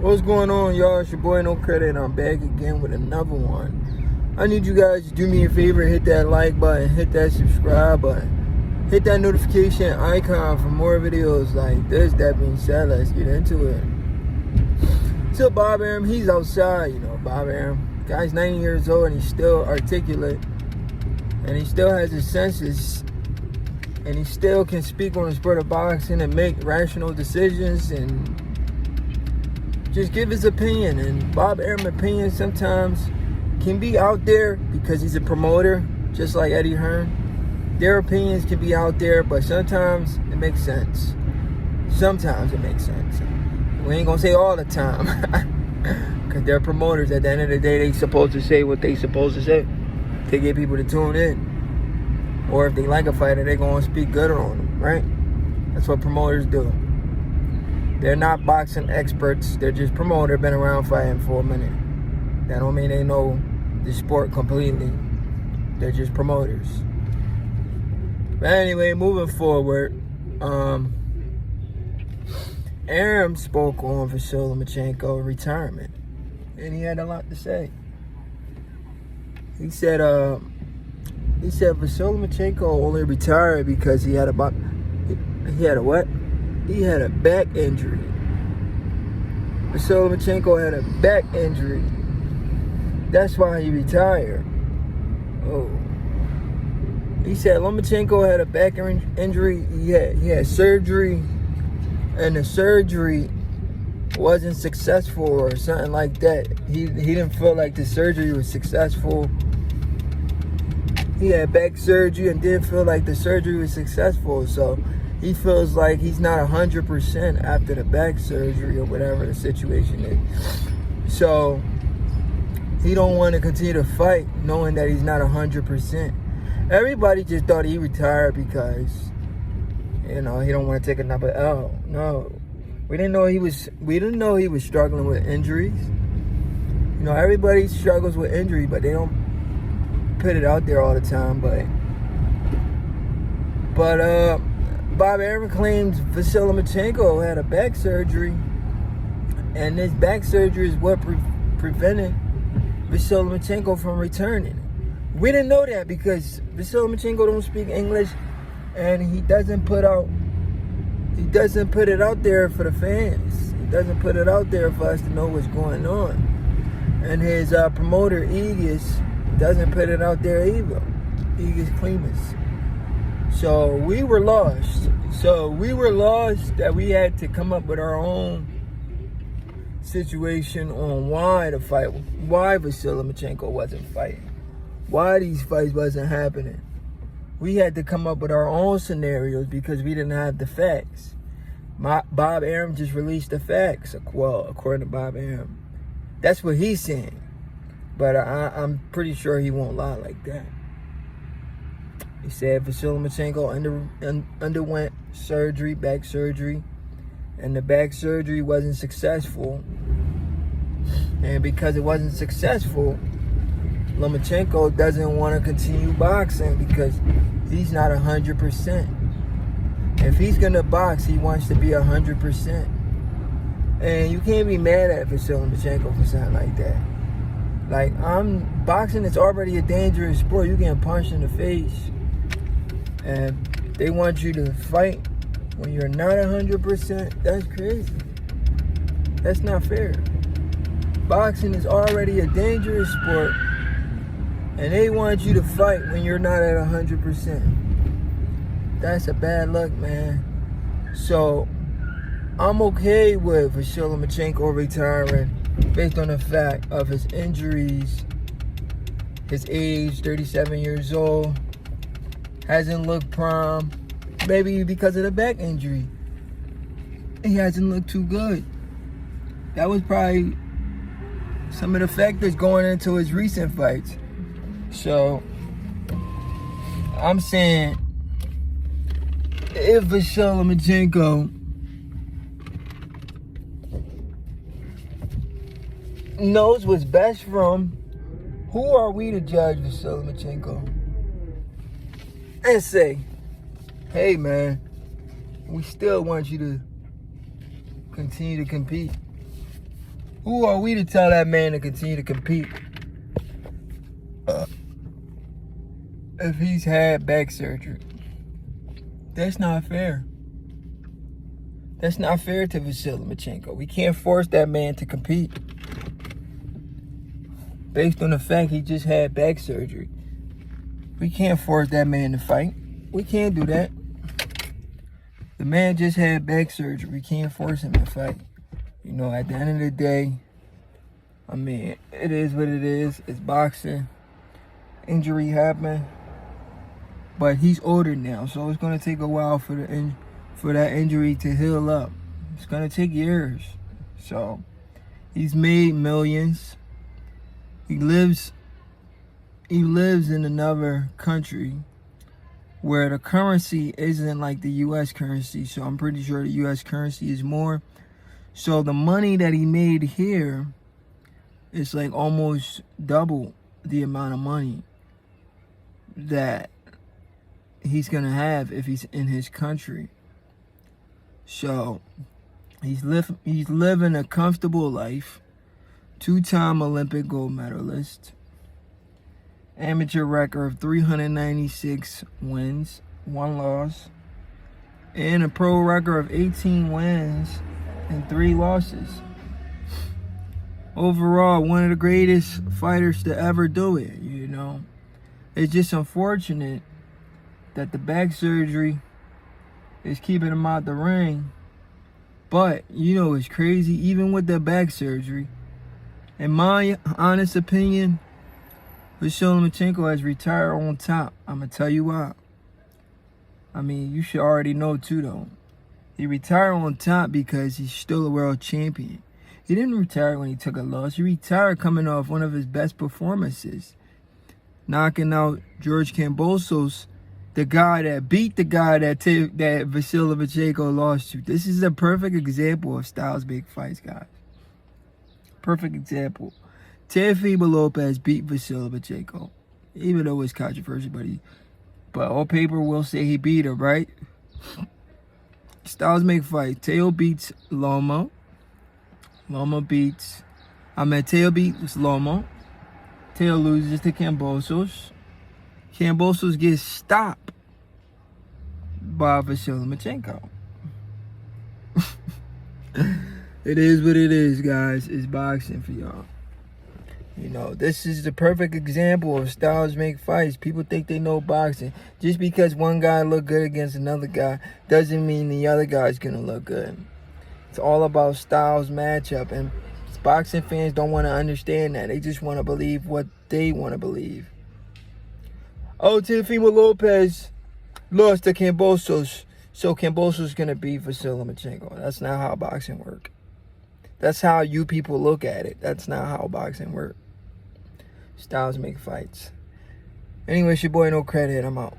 What's going on, y'all? It's your boy No Credit, and I'm back again with another one. I need you guys to do me a favor, hit that like button, hit that subscribe button, hit that notification icon for more videos like this. That being said, let's get into it. So Bob Arum, he's outside, Bob Arum. Guy's 90 years old and he's still articulate, and he still has his senses, and he still can speak on the sport of boxing and make rational decisions and just give his opinion. And Bob Arum's opinion sometimes can be out there because he's a promoter, just like Eddie Hearn. Their opinions can be out there, but sometimes it makes sense. Sometimes it makes sense. We ain't gonna say all the time, because they're promoters. At the end of the day, they supposed to say what they supposed to say to get people to tune in. Or if they like a fighter, they're gonna speak good on them, right? That's what promoters do. They're not boxing experts. They're just promoters, been around fighting for a minute. That don't mean they know the sport completely. They're just promoters. But anyway, moving forward, Arum spoke on Vasyl Lomachenko retirement, and he had a lot to say. He said Vasyl Lomachenko only retired because he had a what? He had a back injury. Vasyl Lomachenko had a back injury. That's why he retired. Oh. He said Lomachenko had a back injury. He had surgery, and the surgery wasn't successful or something like that. He didn't feel like the surgery was successful. He had back surgery and didn't feel like the surgery was successful. So he feels like he's not 100% after the back surgery or whatever the situation is. So he don't want to continue to fight knowing that he's not 100%. Everybody just thought he retired because, he don't want to take another L. No. We didn't know he was struggling with injuries. Everybody struggles with injury, but they don't put it out there all the time. But Bob Arum claims Vasyl Lomachenko had a back surgery, and this back surgery is what prevented Vasyl Lomachenko from returning. We didn't know that because Vasyl Lomachenko don't speak English, and he doesn't put it out there for the fans. He doesn't put it out there for us to know what's going on. And his promoter, Aegis, doesn't put it out there either. Aegis Clemus. So we were lost. That we had to come up with our own situation on why Vasyl Lomachenko wasn't fighting. Why these fights wasn't happening. We had to come up with our own scenarios because we didn't have the facts. Bob Arum just released the facts. Well, according to Bob Arum. That's what he's saying. But I'm pretty sure he won't lie like that. He said Vasyl Lomachenko underwent surgery, back surgery, and the back surgery wasn't successful. And because it wasn't successful, Lomachenko doesn't want to continue boxing because he's not 100%. If he's going to box, he wants to be 100%. And you can't be mad at Vasyl Lomachenko for something like that. Like, boxing is already a dangerous sport. You getting punched in the face. And they want you to fight when you're not 100%. That's crazy. That's not fair. Boxing is already a dangerous sport, and they want you to fight when you're not at 100%. That's a bad luck, man. So I'm okay with Vasyl Lomachenko retiring based on the fact of his injuries, his age, 37 years old, hasn't looked prime, maybe because of the back injury. He hasn't looked too good. That was probably some of the factors going into his recent fights. So I'm saying if Vasyl Lomachenko knows what's best for him, who are we to judge Vasyl Lomachenko and say, hey man, we still want you to continue to compete. Who are we to tell that man to continue to compete if he's had back surgery? That's not fair. That's not fair to Vasyl Lomachenko. We can't force that man to compete based on the fact he just had back surgery. We can't force that man to fight. We can't do that. The man just had back surgery. We can't force him to fight. You know, at the end of the day, I mean, it is what it is. It's boxing. Injury happened. But he's older now, so it's going to take a while for that injury to heal up. It's going to take years. So, he's made millions. He lives in another country where the currency isn't like the U.S. currency. So I'm pretty sure the U.S. currency is more. So the money that he made here is like almost double the amount of money that he's going to have if he's in his country. So he's living a comfortable life. 2-time Olympic gold medalist. Amateur record of 396 wins, 1 loss, and a pro record of 18 wins and 3 losses. Overall, one of the greatest fighters to ever do it, you know. It's just unfortunate that the back surgery is keeping him out the ring. But, you know, it's crazy, even with the back surgery, in my honest opinion, Vasyl Lomachenko has retired on top. I'm going to tell you why. I mean, you should already know too, though. He retired on top because he's still a world champion. He didn't retire when he took a loss. He retired coming off one of his best performances, knocking out George Kambosos, the guy that beat the guy that Vasyl Lomachenko lost to. This is a perfect example of styles make fights, guys. Perfect example. Teofimo Lopez beat Vasyl Lomachenko, even though it's controversial, but all paper will say he beat him, right? Styles make fights. Teo beats Loma. Teo beats Loma. Teo loses to Kambosos. Kambosos gets stopped by Vasyl Lomachenko. It is what it is, guys. It's boxing for y'all. You know, this is the perfect example of styles make fights. People think they know boxing. Just because one guy look good against another guy doesn't mean the other guy's going to look good. It's all about styles matchup. And boxing fans don't want to understand that. They just want to believe what they want to believe. Oh, Teofimo Lopez lost to Kambosos, so Kambosos is going to beat Vasyl Lomachenko. That's not how boxing works. That's how you people look at it. That's not how boxing works. Styles make fights. Anyway, it's your boy No Credit. I'm out.